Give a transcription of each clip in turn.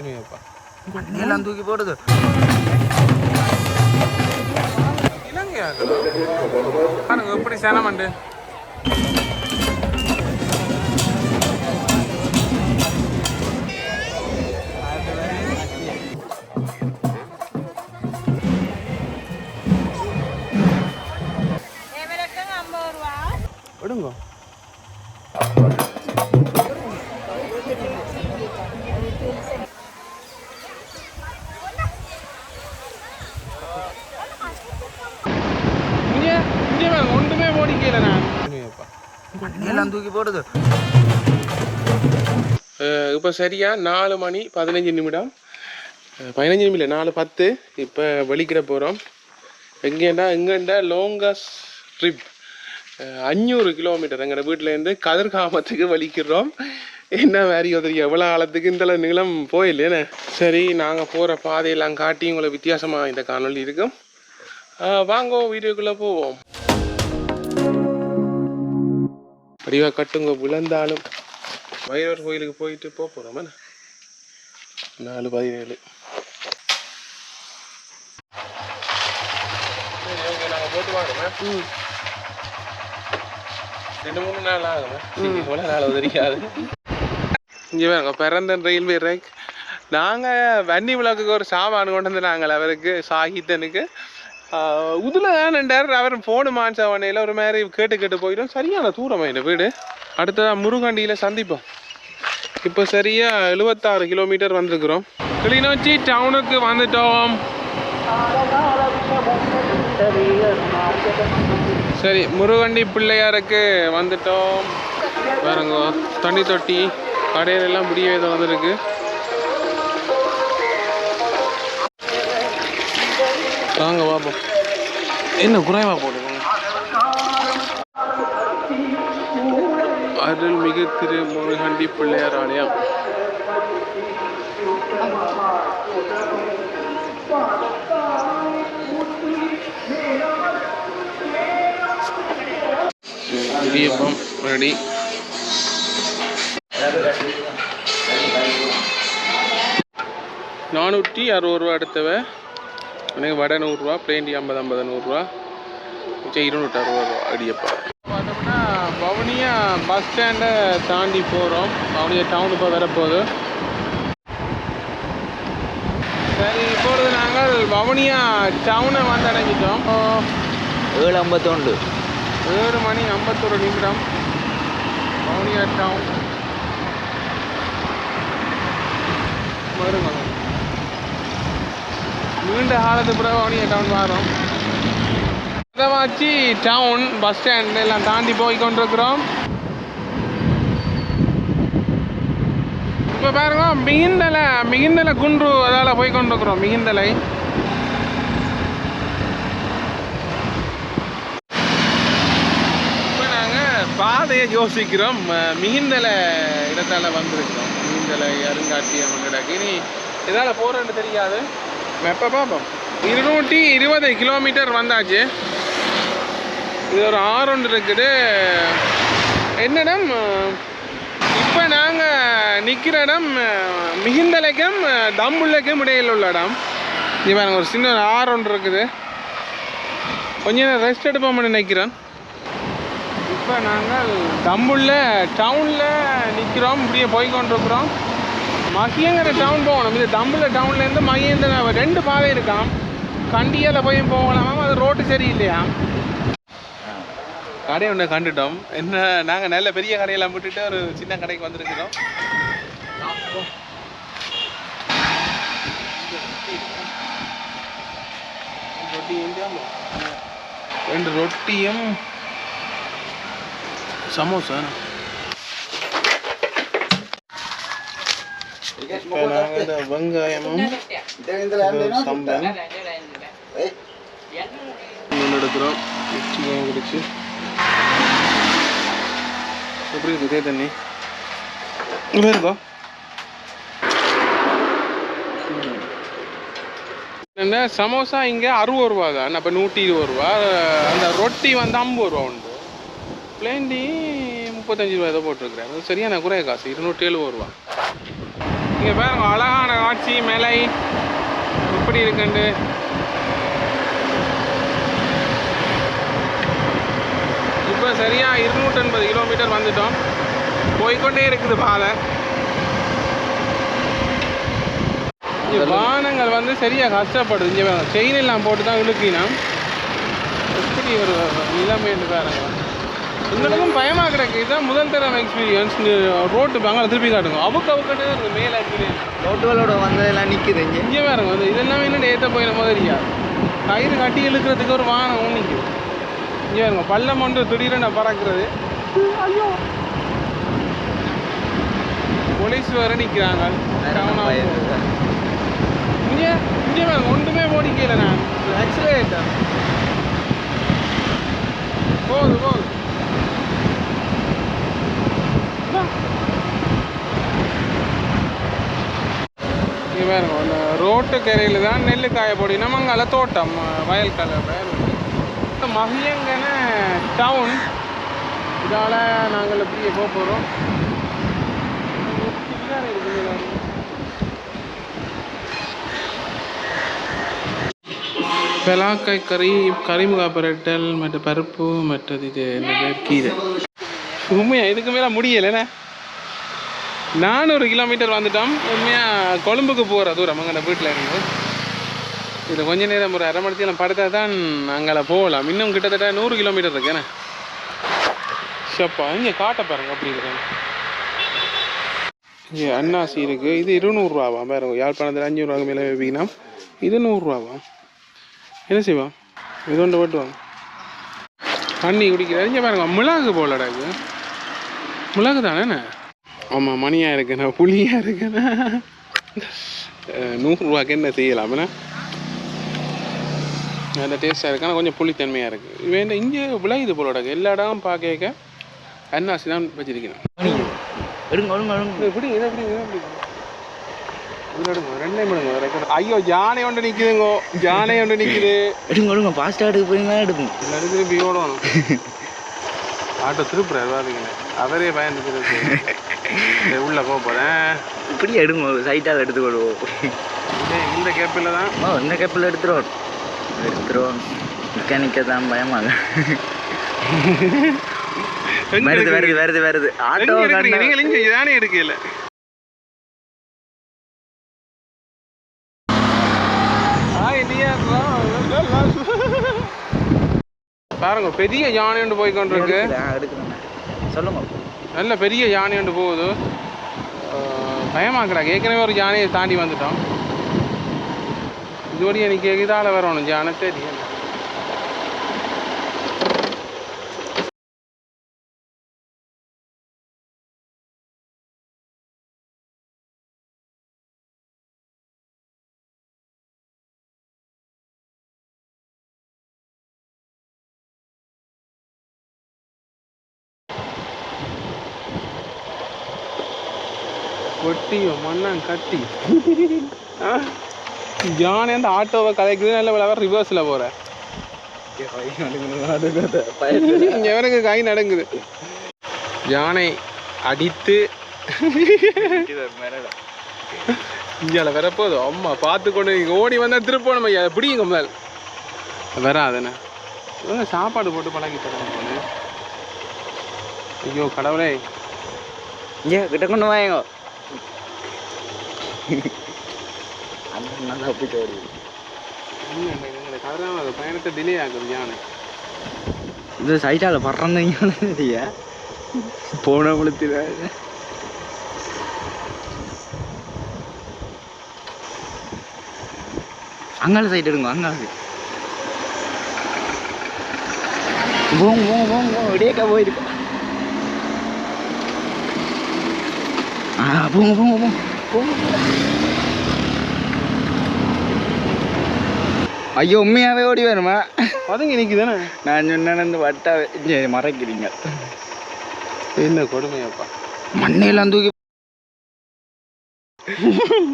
நீலாம் தூக்கி போடுது இலங்கையாங்க எப்படி சேனமண்டு விடுங்க ஒன்றுமே ஓடிக்கல நான் நீலாம் தூக்கி போடுது இப்போ சரியா 4 மணி 15 நிமிடம் 15 நிமிடம் இல்லை 4:10 இப்போ வெளிக்கிட போகிறோம் எங்கேண்டா லாங்கஸ்ட் ட்ரிப் 500 கிலோமீட்டர் எங்களோட வீட்டிலேருந்து கதிர்காமத்துக்கு வலிக்கிறோம் என்ன மாதிரி தெரியும் எவ்வளோ காலத்துக்கு இந்த நீளம் போயில்லையே சரி நாங்கள் போகிற பாதையெல்லாம் காட்டி உங்களை வித்தியாசமாக இந்த காணொலி இருக்கும் வாங்க வீடியோக்குள்ளே போவோம் படிவாக கட்டுங்க விழுந்தாலும் வைரவர் கோயிலுக்கு போயிட்டு போகிறோம் 4:17 சரி ஓகே நாங்கள் போட்டு வாங்க 2-3 நாள் ஆகுங்க இவ்வளோ நாள் தெரியாது இங்கே வேறுங்க பிறந்தன் ரயில்வே ரேக் நாங்கள் வன்னி விளக்குக்கு ஒரு சாமான் கொண்டு வந்து நாங்கள் அவருக்கு சாகித்தனுக்கு உதில் தான் அவர் ஃபோனு மான்சவனையில் ஒரு மாதிரி கேட்டு போயிடும் சரியான தூரம் இந்த வீடு அடுத்ததான் முருகண்டியில் சந்திப்போம் இப்போ சரியாக 76 கிலோமீட்டர் வந்துருக்குறோம் கிளிநொச்சி டவுனுக்கு வந்துட்டோம் சரி முருகண்டி பிள்ளையாருக்கு வந்துட்டோம் பாருங்க தண்ணி தொட்டி கடையிலெல்லாம் முடிய இதை வந்துருக்கு வாங்க பார்ப்போம் என்ன குறைவா போடுங்க அருள்மிகு திரு முருகண்டி பிள்ளையார் ஆலயம் இடியப்பம் ரெடி ₹460 அடுத்தவ எனக்கு வடை 100 ரூபா பிளேண்டி 50 100 மிச்சம் ₹260 இடியப்பா பார்த்தோம்னா வவுனியா பஸ் ஸ்டாண்டை தாண்டி போகிறோம் வவுனியா டவுன் இப்போ வரப்போகுது சரி இப்பொழுது நாங்கள் வவுனியா டவுனை வந்து அடைஞ்சிட்டோம் 7:51 7 மணி 51 நிமிடம் வவுனியா டவுன் வருங்க நீண்ட காலத்து பிறகு வவுனியா டவுன் வரோம் அதவாச்சி டவுன் பஸ் ஸ்டாண்ட் எல்லாம் தாண்டி போய் கொண்டிருக்கிறோம் இப்போ பாருங்க மிகுந்தலை குன்று அதால் போய் கொண்டிருக்கிறோம் மிகுந்தலை இப்போ நாங்கள் பாதையை யோசிக்கிறோம் மிகுந்தலை இடத்தால் வந்திருக்கிறோம் மிகுந்தலை அருங்காட்சியகம் கிடக்கு இனி இதால் போகிறேன்னு தெரியாது எப்போ பார்ப்போம் 220 கிலோமீட்டர் வந்தாச்சு இது ஒரு ஆறு ஒன்று இருக்குது என்னிடம் இப்போ நாங்கள் நிற்கிற இடம் மிகுந்தலைக்கும் தம்புள்ளைக்கும் இடையில் உள்ள இடம் இது பாருங்க ஒரு சின்ன ஆறு ஒன்று இருக்குது கொஞ்சம் நேரம் ரெஸ்ட் எடுப்போம்னு நினைக்கிறேன் இப்போ நாங்கள் தம்புள்ள டவுனில் நிற்கிறோம் இப்படியே போய்கொண்டிருக்கிறோம் மகியங்கிற டவுன் போகணும் இது தம்புள்ள டவுன்லேருந்து மகியந்த 2 பாதை இருக்காம் கண்டியால் போய் போகலாமா அது ரோட்டு சரியில்லையா கடை ஒன்று கண்டுட்டோம் என்ன நாங்கள் நல்ல பெரிய கடையெல்லாம் விட்டுட்டு ஒரு சின்ன கடைக்கு வந்திருக்கிறோம் ரெண்டு ரொட்டியும் சமோசா இப்போ நாங்கள் இந்த வெங்காயமும் சம்பல் எடுக்கிறோம் சிக்கன் குடிச்சு எப்படி இருக்குது இதே தண்ணி இங்கே இருக்கோ என்ன சமோசா இங்கே 60 ரூபா தான் அப்போ 120 ரூபா அந்த ரொட்டி வந்து 50 ரூபா உண்டு பிளேண்டி 35 ரூபா ஏதோ போட்டிருக்கிறேன் சரியான குறைய காசு 270 ரூபா இங்கே பாருங்க அழகான காட்சி மலை எப்படி இருக்குண்டு. இப்போ சரியாக 280 கிலோமீட்டர் வந்துட்டோம். போய்கொண்டே இருக்குது பாதை. இங்கே வாகனங்கள் வந்து சரியாக கஷ்டப்படுது. இங்கே செயின் எல்லாம் போட்டு தான் இழுக்கினா எப்படி ஒரு நிலைமைன்னு பாருங்க. எங்களுக்கும் பயமாக கிடக்கு. இதுதான் முதல் தரம் எக்ஸ்பீரியன்ஸ். ரோட்டு அங்கே திருப்பி காட்டுங்க அவுக்கட்டு இருக்குது மேலே ரோட்டுகளோட வந்ததெல்லாம் நிற்குது. இங்கே பாருங்க வந்து இதெல்லாம் இன்னும் ஏற்ற போயின மாதிரியா கயிறு கட்டி இழுக்கிறதுக்கு ஒரு வாகனம் நிற்குது. இங்கே பாருங்க பள்ளம் ஒன்று திடீரென பறக்கிறது. ஐயோ போலீஸ் வேற நிற்கிறாங்க. இங்கே இங்கே பாருங்க ஒன்றுமே ஓடிக்கல. நான் ஆக்சிலேட்டர் போகுது போகுது. இங்கே பாருங்க ஒன்று ரோட்டு கரையில் தான் நெல் காய போடி நம்மங்கால தோட்டம் வயல் கலை மகியங்கன டவுன். இதால் நாங்கள் எப்படியே போக போகிறோம். பெலாக்காய் கறிமுகா பரட்டல் மற்ற பருப்பு மற்றது இது என்ன கீரை. உண்மையாக இதுக்கு மேலே முடியலைண்ணே. 400 கிலோமீட்டர் வந்துட்டோம். உண்மையாக கொழும்புக்கு போகிற தூரம் அங்கே வீட்டில் இருந்து. இது கொஞ்ச நேரம் ஒரு அரை மணி நேரம் படுத்தா தான் அங்கே போகலாம். இன்னும் கிட்டத்தட்ட 100 கிலோமீட்டர் இருக்கேண்ணே. சப்பா இங்கே காட்ட பாருங்க அப்படி இருக்காங்க. இங்கே அன்னாசி இருக்குது. இது 200 ரூபாவா பாருங்க. யாழ்ப்பாணத்தில் 500 ரூபா மேலே வைப்பிங்கன்னா இது 100 ரூபாவா. என்ன செய்வான் இது ஒன்று ஓட்டுவாங்க. தண்ணி குடிக்கிற இங்கே பாருங்க மிளகு போலடா. இது மிளகு தானேண்ணே. ஆமாம் மணியாக இருக்குண்ணா புளியாக இருக்குண்ணா. 100 ரூபாய்க்கு என்ன செய்யலாம்ண்ணா. அந்த டேஸ்ட்டாக இருக்குன்னா கொஞ்சம் புளித்தன்மையாக இருக்குது. வேண்டாம் இங்கே விளையுது போலோட எல்லா இடம் பார்க்க அன்னாசி தான் வச்சிருக்கிறேன். எடுங்க எடுங்க எடுங்க. எப்படி இதை எப்படி இதை எப்படி இதில் எடுங்க 2 மணிங்க. ஐயோ ஜானை ஒன்று நிற்குதுங்கோ. ஜானை ஒன்று நிற்குது. எடுங்க எடுங்க ஃபாஸ்ட்டாக எடுக்க போறீங்களா எடுக்கும். எல்லாரும் திருப்பி ஓடணும். ஆட்டோ திருப்புறாரு பாருங்க. அவரே பயந்துட்டு உள்ளே போக போகிறேன். இப்படி எடுங்க சைட்டால் எடுத்துக்கொள்வோம். இந்த கேப்பில் தான் இந்த கேப்பில் எடுத்துருவோம். மெக்கானிக்க தான் பயமாக வருது வருது வருது வருது. ஆட்டோ நீங்கள் இங்கே தானே எடுக்கல. பாருங்க பெரிய யானை ஒன்று போய் கொண்டிருக்கு. சொல்லுங்க. நல்ல பெரிய யானை ஒன்று போகுது. பயமாக்குறாங்க. ஏற்கனவே ஒரு யானையை தாண்டி வந்துட்டோம். இதுவரையும் எனக்கு இதால் வரணும் ஜானை தெரியும். கொட்டியோ மண்ணான் கட்டி ஜானே அந்த ஆட்டோவை கதைக்குது. நல்ல விளையாட ரிவர்ஸில் போகிறேன். எவனுக்கு கை நடங்குது. யானை அடித்து இந்தியாவில் வரப்போது அம்மா பார்த்து கொண்டு நீங்கள் ஓடி வந்தால் திருப்பணும். ஐயா பிடிங்க முதல் வராதுண்ணே. சாப்பாடு போட்டு பழகி தரேன். ஐயோ கடவுளே இங்கே கிட்ட கொண்டு வாங்க. நல்லா போயிட்டு வருது. பயணத்தை டிலே ஆகுது யானை. இது சைட்டால் பறந்தீங்க போன முழுத்தில. அங்கால சைட் எடுங்க. அங்கால போங்க போங்க போங்க போங்க விடியக்கா போயிருக்கோம். போங்க போங்க போங்க போங்க. ஐயோ உண்மையாகவே ஓடி வேணுமா? அதுங்க இன்னைக்கு தானே நான் சொன்னேன் வட்டாவே இங்கே மறைக்கிறீங்க. என்ன கொடுமையாப்பா. மண்ணையெல்லாம் தூக்கி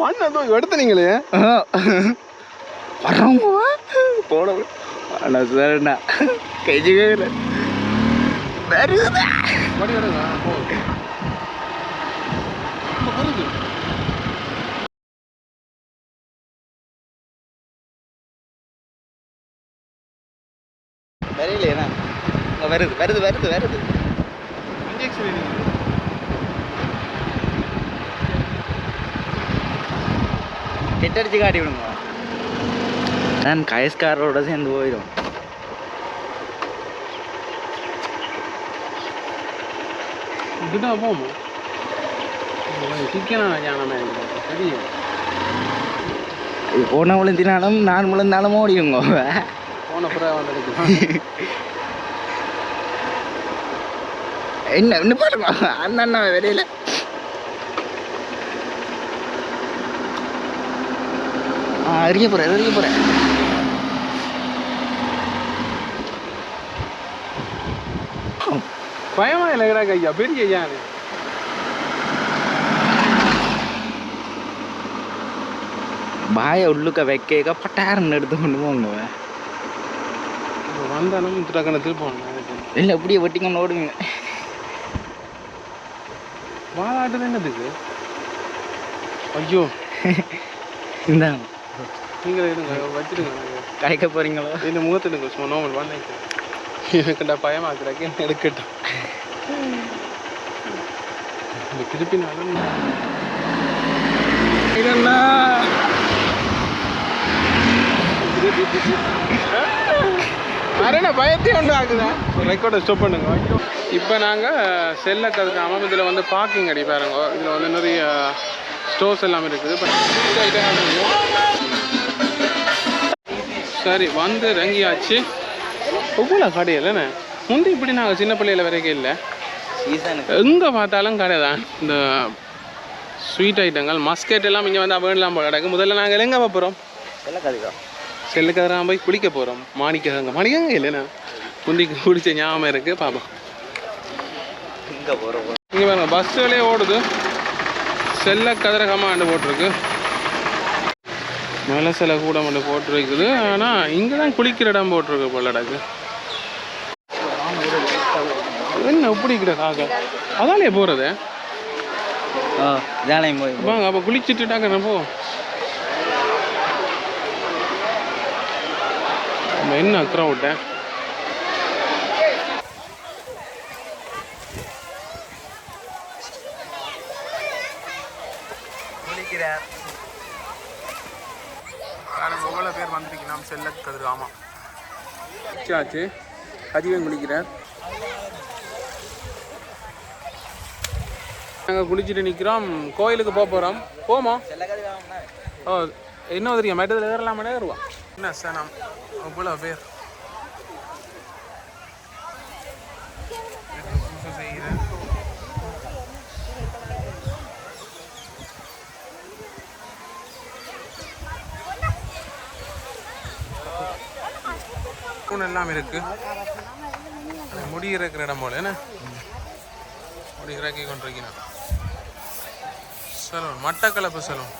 மண்ணை தூக்கி எடுத்துனீங்களே. வர்றவங்க போட ஆனால் சரிண்ணா கைஜி கேட்கல வருதா. 1 தெரியலையே வருது வருது வருது வருது இன்ஜெக்ஷன் கெட்டடிச்சு காட்டி விடுங்க நான் கயஸ்காரோட சேர்ந்து போயிடும் இதுடா போமா சிக்கனா ஞானமே சரி போன முழுந்தினாலும் நான் முழுந்தாலும் ஓடிடுங்க போன புறா வந்து என்ன இன்னும் பாருங்க அந்த அண்ணா வெளியில அறிய போறேன் பயமா இல்லைடா ஐயா பெரிய ஐயா பாய உள்ளுக்க வைக்க பட்டாரன்னு எடுத்து கொண்டு போங்க வந்தாலும் திருக்கணத்தில் போகணும் இல்லை அப்படியே வெட்டிக்கொண்டு ஓடுவீங்க வாழாட்டுது என்னதுக்கு ஐயோ இந்தாங்க நீங்கள் இருங்க வச்சுடுங்க கடைக்க போறீங்களோ இந்த முகத்துடுங்க சும்மா நார்மல் வாங்க எனக்குண்டா பயமாக்குறாக்க என்ன எடுக்கட்டும் இந்த திருப்பினாலும் இதென்னா அரணா பயத்தையும் ஒன்று ஆகுதா ரெக்கார்டை ஸ்டாப் பண்ணுங்க இப்போ நாங்கள் செல்லை கற்றுக்காம இதில் வந்து பார்க்கிங் அடி பாருங்க இதில் வந்து நிறைய ஸ்டோர்ஸ் எல்லாம் இருக்குது சரி வந்து இறங்கியாச்சு ஒவ்வொரு கடை இல்லைண்ணே முந்தி இப்படி நாங்கள் சின்ன பிள்ளையில வரைக்கும் இல்லை எங்கே பார்த்தாலும் கடை தான் இந்த ஸ்வீட் ஐட்டங்கள் மஸ்கெட் எல்லாம் இங்கே வந்து வேணலாம் போல கிடக்கு முதல்ல நாங்கள் எங்கே போகிறோம் செல்லுக்கதெல்லாம் போய் குளிக்க போகிறோம் மாணிக்கங்க இல்லைண்ணா முந்திக்கு குடிச்ச ஞாபகம் இருக்குது பாப்போம் இங்கே போகிறோம் இங்கே பாருங்க பஸ்ஸுகளே ஓடுது செல்ல கதிரகமாண்டு போட்டிருக்கு மேலே சில கூட மட்டும் போட்டிருக்குது ஆனால் இங்கே தான் குளிக்கிற இடம் போட்டிருக்கு போல இடக்கு என்ன பிடிக்கிற காக்க அதாலே போகிறது வாங்க அப்போ குளிச்சுட்டுட்டாக்க நம்ம என்ன க்ரௌட் எவ்வளோ பேர் வந்திருக்கீங்க செல்ல கதிர் ஆமாம் ஆச்சு அதிகம் குளிக்கிறார் நாங்கள் குளிச்சுட்டு நிற்கிறோம் கோயிலுக்கு போகிறோம் போமா ஓ இன்னும் தெரியும் மெட்டதில் ஏறலாமே ஏறுவோம் என்ன சனம் அவ்வளோ பேர் செய்கிறேன் எல்லாம் இருக்கு முடி இருக்கிற இடம் போல என்ன முடி இறக்கி கொண்டிருக்கணும் சலூன் மட்டக்களப்பு சலூன்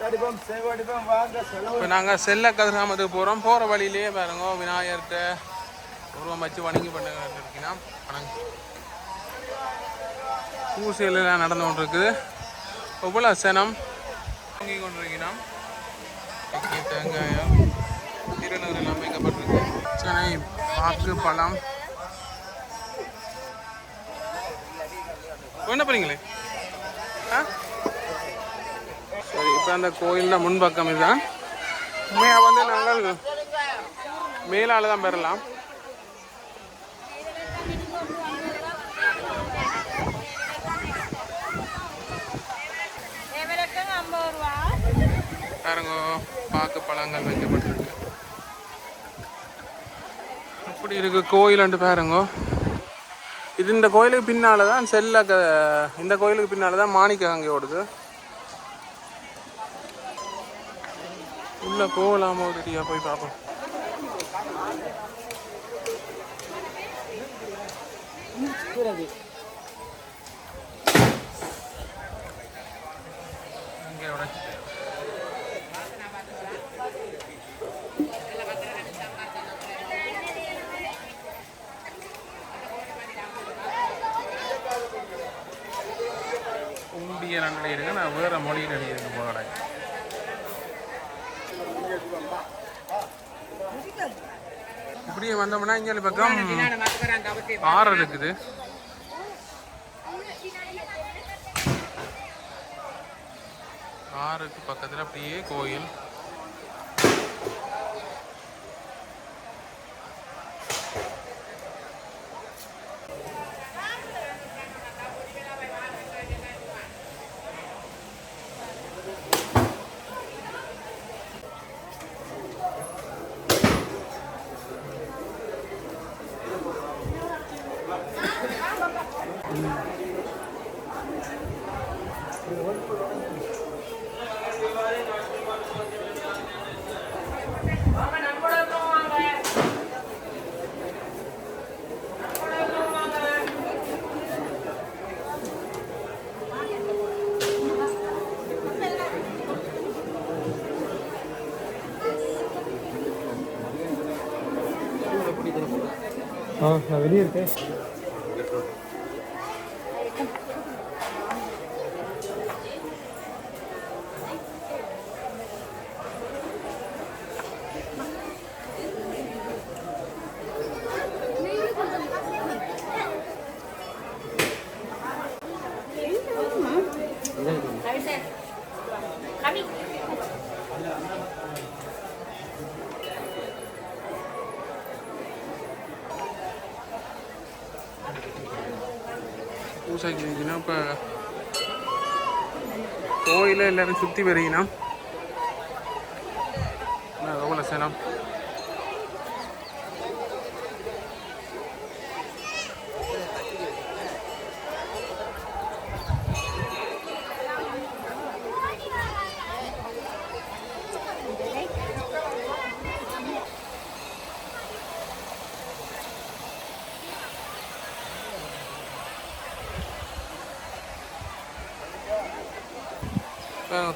இப்போ நாங்கள் செல்ல கதிராமத்துக்கு போகிறோம் போகிற வழியிலேயே பாருங்க விநாயகர்கிட்ட உருவம் வச்சு வணங்கி பண்ணிருக்கீங்கன்னா பூசையெல்லாம் நடந்து கொண்டு இருக்குது எவ்வளோ சனம் வாங்கி கொண்டிருக்கிறோம் தேங்காயம் திருநூறு எல்லாம் வைக்கப்பட்டிருக்கு சென்னை பாக்கு பழம் என்ன பண்ணீங்களே சரி இப்போ அந்த கோயிலில் முன்பக்கம் இதுதான் உண்மையாக வந்து நாங்கள் மேலால் தான் பெறலாம் பாருங்க பாக்கு பழங்கள் வைக்கப்பட்டிருக்கு அப்படி இருக்கு கோயிலாண்டு பாருங்க இது இந்த கோயிலுக்கு பின்னால தான் இந்த கோயிலுக்கு பின்னால தான் மாணிக்க அங்கே ஓடுது உள்ள போகலாமோ தெரியா போய் பார்ப்போம் உண்டியல் எழுதியிருக்கேன் நான் வேற மொழியில் எழுதியிருக்கேன் போல இப்படியே வந்தோம்னா இங்கே பக்கம் ஆறு இருக்குது. ஆறுக்கு பக்கத்தில் அப்படியே கோயில். நான் வெளியே இருக்கேன். பூசாக்கி இருந்துச்சுன்னா இப்போ கோயிலை எல்லாரும் சுற்றி வருகினா எவ்வளோ சேலம்.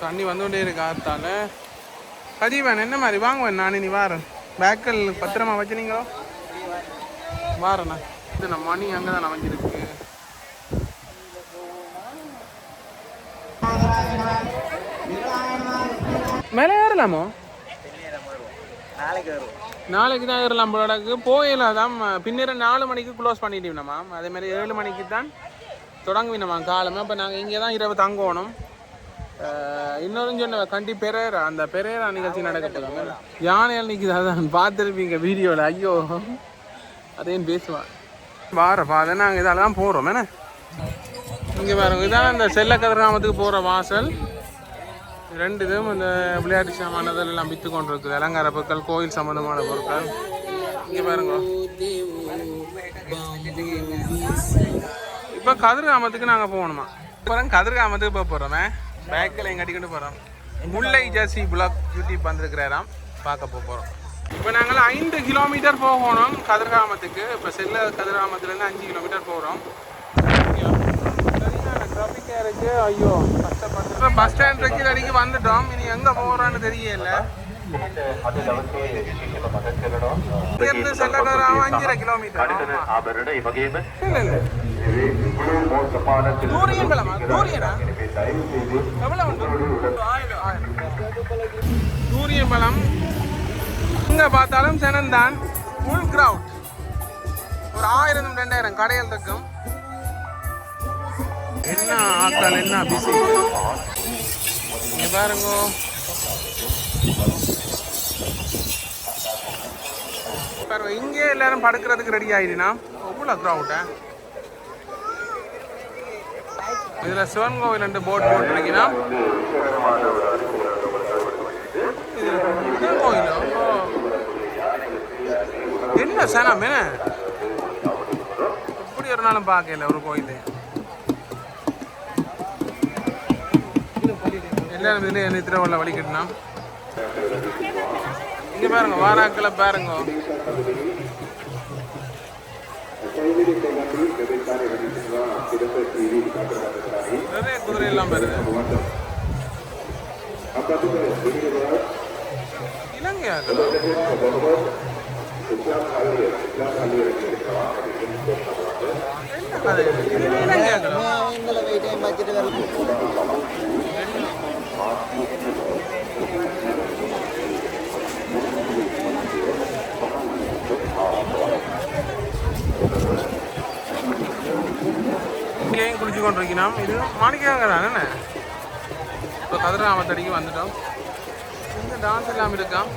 தண்ணி வந்துகிட்டே இருக்கு ஆத்தால. கஜீவன் என்ன மாதிரி வாங்குவேன் நான். நீ வாரேன் பேக்கல் பத்திரமா வச்சுனீங்களோ வாரண்ணா. இது நம்ம மணி அங்கே தான் அமைஞ்சிருக்கு. மேலே ஏறலாமோ? நாளைக்கு தான் ஏறலாம் போலக்கு. போயிடலாம் தான் பின்னர் 4 மணிக்கு க்ளோஸ் பண்ணிட்டோம்மா. அதே மாதிரி 7 மணிக்கு தான் தொடங்குவினம்மா காலமே. இப்போ நாங்கள் இங்கே தான் இரவு தங்கணும். இன்னொரு சொன்ன கண்டி பெரேரா, அந்த பெரேரா நிகழ்ச்சி நடக்க போதாங்க. யானையால் நிற்கிது, அதான் பார்த்துருப்பீங்க வீடியோவில். ஐயோ அதையும் பேசுவான் வாரப்பா. அதை நாங்கள் இதால் தான் போகிறோம். என்ன இங்கே பாருங்க, இதான் இந்த செல்லக்கதிர் கிராமத்துக்கு போகிற வாசல். 2 இதுவும் இந்த விளையாட்டு சாமானதெல்லாம் எல்லாம் விற்று கொண்டு இருக்குது. அலங்கார பொருட்கள், கோயில் சம்மந்தமான பொருட்கள். இங்கே பாருங்க, இப்போ கதிர் கிராமத்துக்கு நாங்கள் போகணுமா? அப்புறம் கதிர் கிராமத்துக்கு போக போகிறோமே. பேக்கில் எங்கள் அடிக்கிட்டு போகிறோம். முல்லை ஜாசி பிளாக் யூடியூப் வந்துருக்கிறாராம், பார்க்க போகிறோம். இப்போ நாங்கள் 5 கிலோமீட்டர் போகணும் கதிர்காமத்துக்கு. இப்போ செல்ல கதிர்காமத்துலேருந்து 5 கிலோமீட்டர் போகிறோம். ட்ராஃபிக்காக இருக்குது. ஐயோ கஷ்டப்பட்டு. இப்போ பஸ் ஸ்டாண்ட் இருக்குது, அடிக்கு வந்துட்டோம். இனி எங்கே போகிறோன்னு தெரியல. இங்கேருந்து செல்ல கதிராமம் 5.5 கிலோமீட்டர். இல்லை இல்லை தூரியன் பலமா? தூரியனா எவ்வளோ உண்டு? தூரியன் பலம். இங்கே பார்த்தாலும் செனந்தான் ஃபுல் கிரவுட். ஒரு 1000-2000 கடைகள் இருக்கும். என்ன ஆட்கள், என்ன பிஸி. இங்கே பாருங்க, பாருங்க இங்கே எல்லாரும் படுக்கிறதுக்கு ரெடி ஆகிடுனா எவ்வளோ க்ரௌட்டா. இதில் சிவன் கோவில் 2 போட் போட்டுருக்கீங்கன்னா இது கோயிலோ என்ன சனம் என்ன இப்படி ஒரு நாளும் பார்க்கல ஒரு கோயில். எல்லாரும் இதுலேயே நித்திரவள்ள வலிக்கட்டுனா. இங்கே பாருங்க, வாராக்களை பாருங்க. நிறைய குதிரை எல்லாம் வருது. இலங்கையா இங்கேயும் குளிச்சு கொண்டு வைக்கணும். இது மாணிக்காங்க தானே. இப்போ கதிராமத்தடிக்கு வந்துட்டோம். இங்கே டான்ஸ் எல்லாம் இருக்கான்.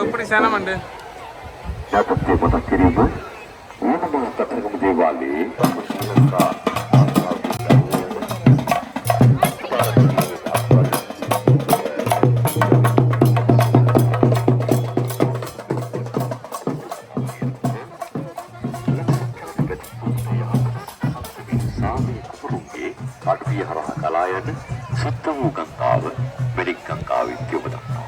எப்படி சேனமண்டு කලායන සුත්ත වූ ගංගාව වෙඩික් ගංගාවින් යොබදන්නවා.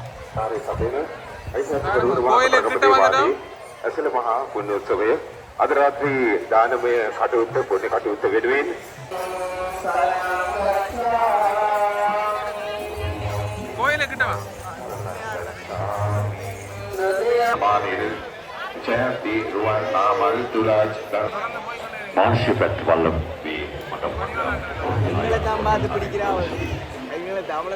ඇසල මහා පුණ්‍යෝත්සවය අද රාත්‍රී දානමය කටයුත්ත පුණ්‍ය කටයුත්ත වෙනුවෙන් මානෙර ජයති රුවන් නාමල් තුලාජ් මාංශපත් වල්ලම් මේ எங்களை தான் பார்த்து பிடிக்கிறான். எங்களை தமிழ்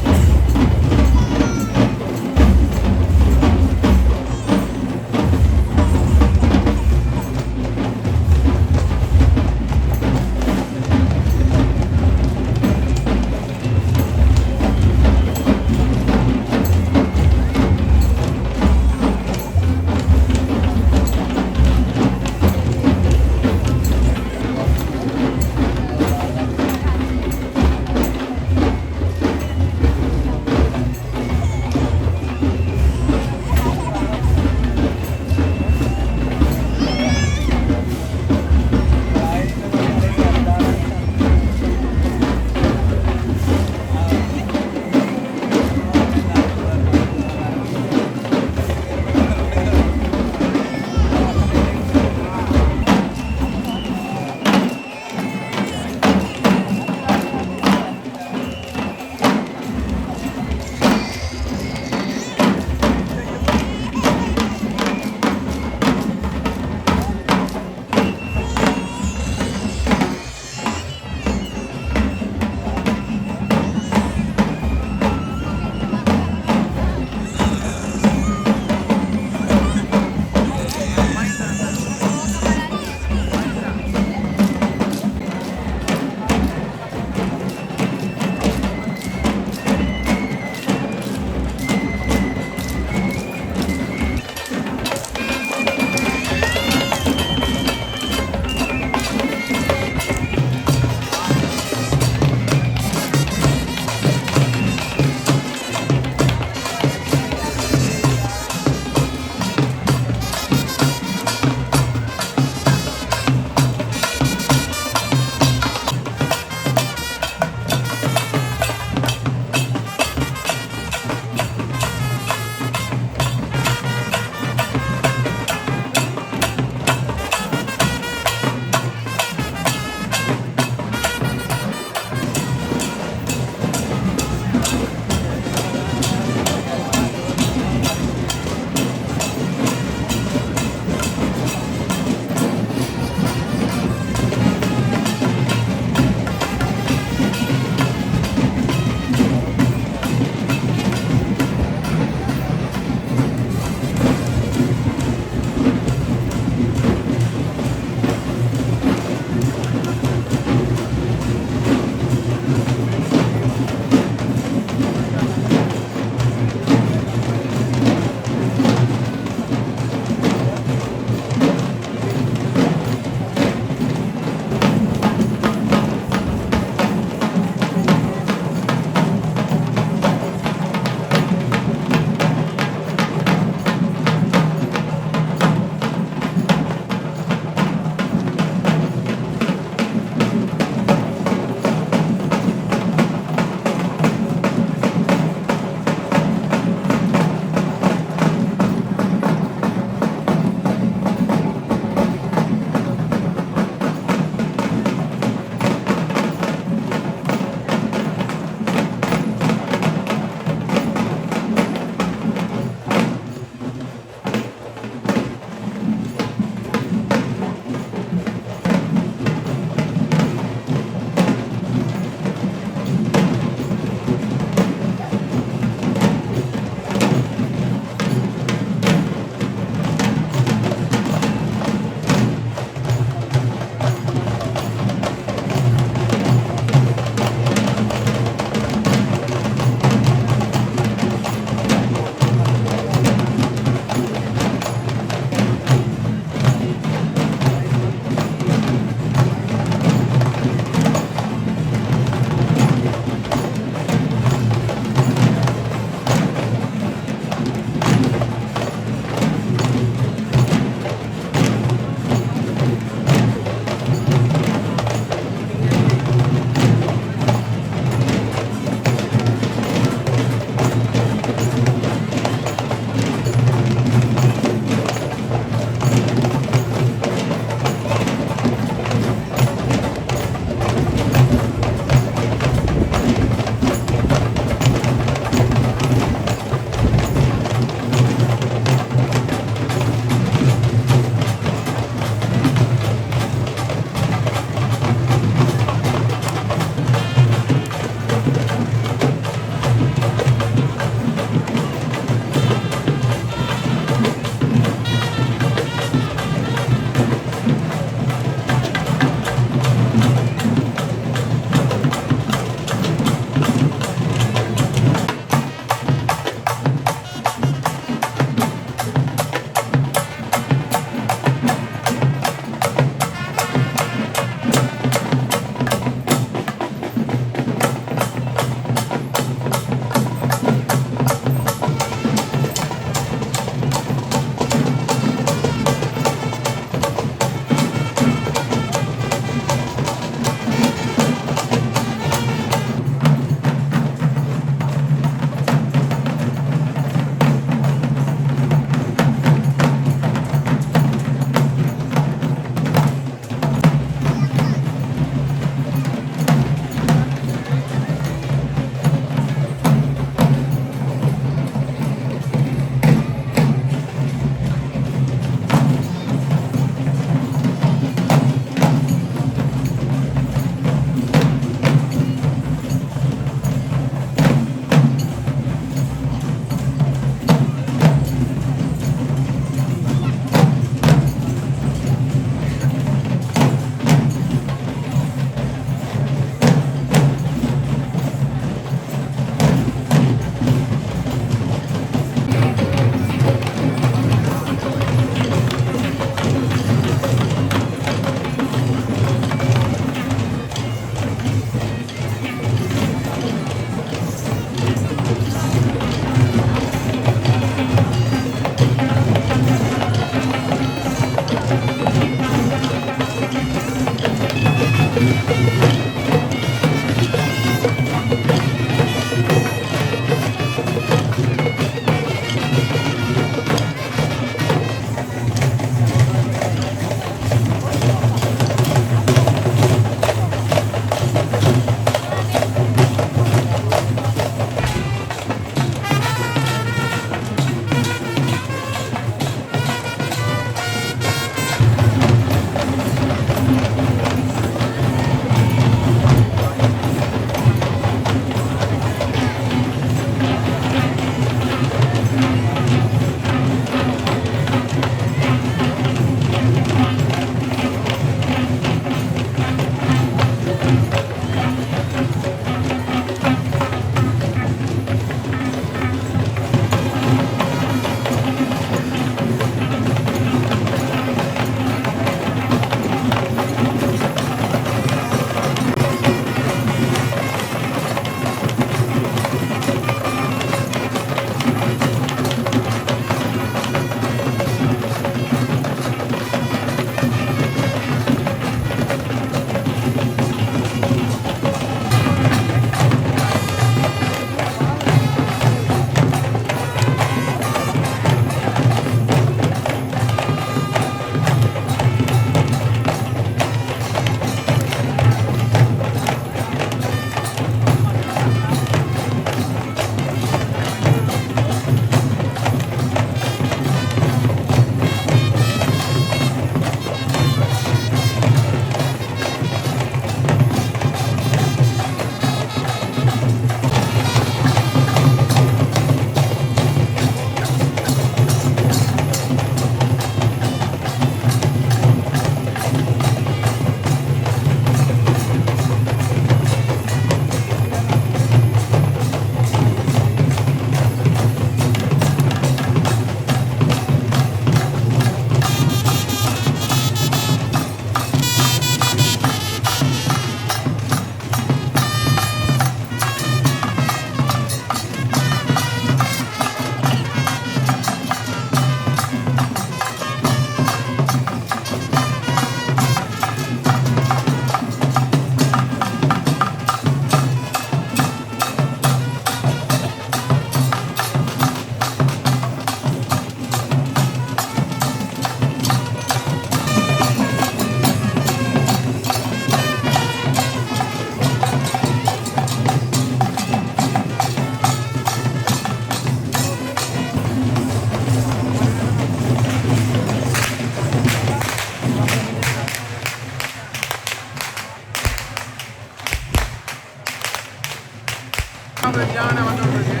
யானை வந்துருக்கு.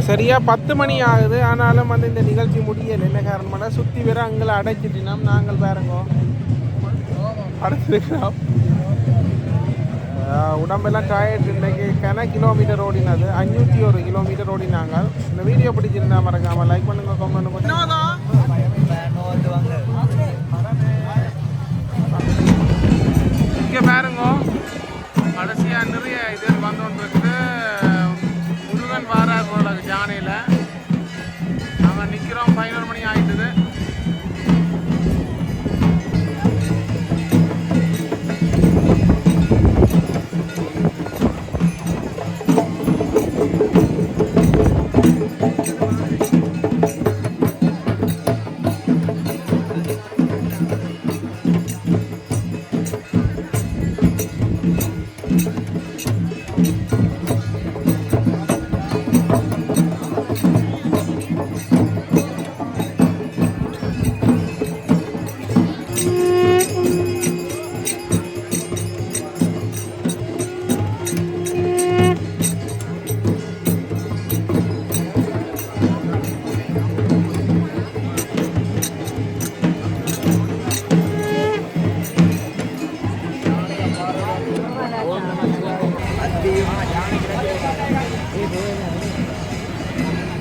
சரியா 10 மணி ஆகுது. ஆனாலும் வந்து இந்த நிகழ்ச்சி முடியலை. என்ன காரணம்னா சுற்றி வேற அங்கே அடைச்சிட்டினோம். நாங்கள் பாருங்கோ படுத்துருக்கிறோம். உடம்பெல்லாம் டயர்ட். இன்றைக்கு கிலோமீட்டர் ஓடினது 501 கிலோமீட்டர் ஓடினாங்க. இந்த வீடியோ பிடிச்சிருந்தா மறக்காமல் லைக் பண்ணுங்க, கமெண்ட் பண்ணுங்க. இங்கே பாருங்க கடைசியாக நிறைய இது வந்துருக்கு. முருகன் வாரார் போல ஜானையில். நாங்கள் நிற்கிறோம். 11 மணி ஆகிட்டுது.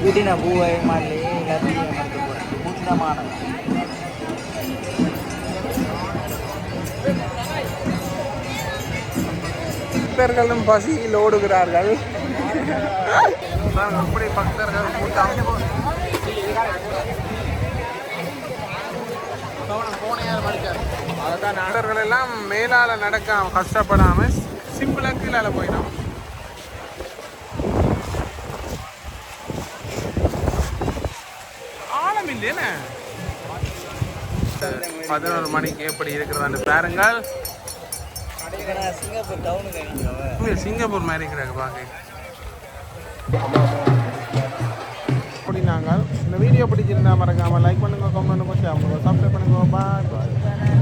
Putin Abu Mali Gati Putin Mana பக்தர்களும் பசியில் ஓடுகிறார்கள். எப்படி பக்தர்கள் கூட்டம் அதுதான். நகர்கள் எல்லாம் மேலால நடக்காம கஷ்டப்படாம சிம்பிளா கீழால போயிடும். ஆழம் இல்லையே. 11 மணிக்கு எப்படி இருக்கிறது பாருங்கள். சிங்கப்பூர் மாதிரி இருக்கிறாங்க பார்க்க. அப்படி நாங்கள் இந்த வீடியோ பிடிச்சிருந்தா மறக்காமல் லைக் பண்ணுங்க, கமெண்ட் பண்ணுங்க, ஷேர் பண்ணுங்க, சப்ஸ்கிரைப் பண்ணுங்க. பாய் பாய்.